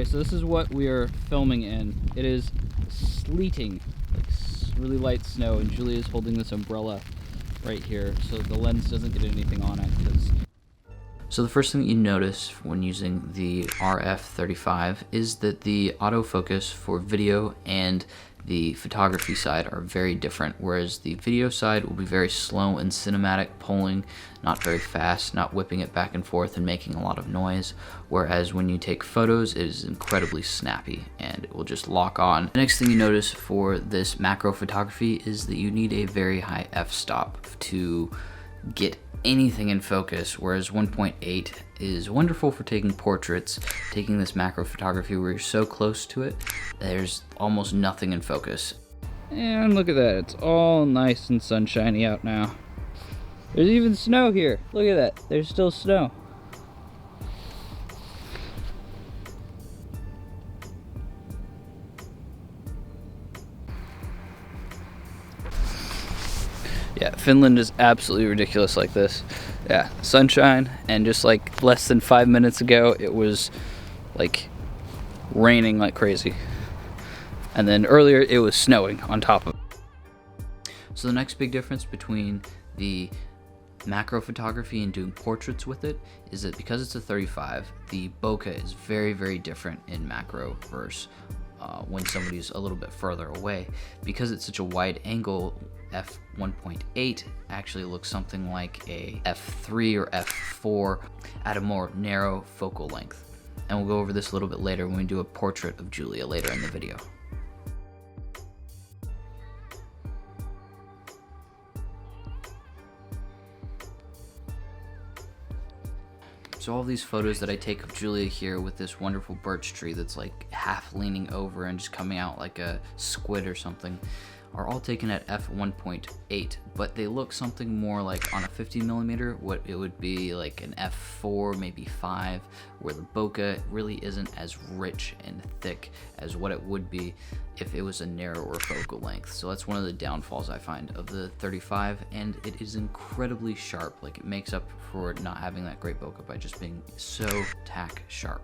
Okay, so this is what we are filming in. It is sleeting, like really light snow, and Julia is holding this umbrella right here so the lens doesn't get anything on it. So the first thing that you notice when using the RF35 is that the autofocus for video and the photography side are very different, whereas the video side will be very slow and cinematic, pulling, not very fast, not whipping it back and forth and making a lot of noise, whereas when you take photos it is incredibly snappy and it will just lock on. The next thing you notice for this macro photography is that you need a very high f-stop to get anything in focus, whereas 1.8 is wonderful for taking portraits. Taking this macro photography where you're so close to it, there's almost nothing in focus. And look at that, it's all nice and sunshiny out now. There's even snow here. Look at that, there's still snow. Yeah, Finland is absolutely ridiculous like this. Yeah, sunshine, and just like less than 5 minutes ago, it was like raining like crazy. And then earlier, it was snowing on top of it. So the next big difference between the macro photography and doing portraits with it is that because it's a 35, the bokeh is very, very different in macro versus when somebody's a little bit further away. Because it's such a wide angle, f1.8 actually looks something like a f3 or f4 at a more narrow focal length. And we'll go over this a little bit later when we do a portrait of Julia later in the video. So all these photos that I take of Julia here with this wonderful birch tree that's like half leaning over and just coming out like a squid or something are all taken at f1.8, but they look something more like on a 50mm, what it would be like an f4, maybe 5, where the bokeh really isn't as rich and thick as what it would be if it was a narrower focal length. So that's one of the downfalls I find of the 35, and it is incredibly sharp. Like, it makes up for not having that great bokeh by just being so tack sharp.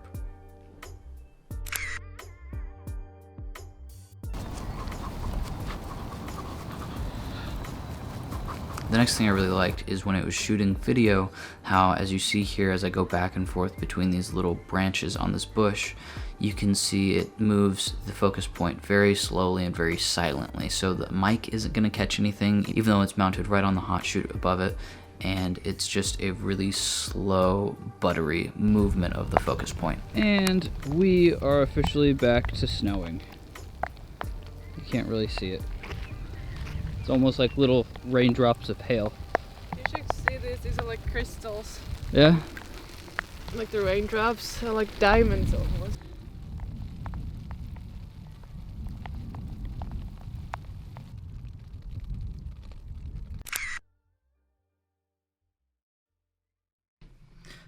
The next thing I really liked is when it was shooting video, how, as you see here, as I go back and forth between these little branches on this bush, you can see it moves the focus point very slowly and very silently. So the mic isn't going to catch anything, even though it's mounted right on the hot shoot above it. And it's just a really slow, buttery movement of the focus point. And we are officially back to snowing. You can't really see it. It's almost like little raindrops of hail. You should see this, these are like crystals. Yeah? Like the raindrops are like diamonds almost.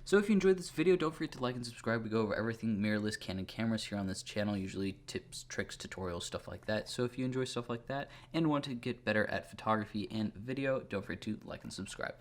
So if you enjoyed this video, don't forget to like and subscribe. We go over everything mirrorless Canon cameras here on this channel, usually tips, tricks, tutorials, stuff like that. So if you enjoy stuff like that and want to get better at photography and video, don't forget to like and subscribe.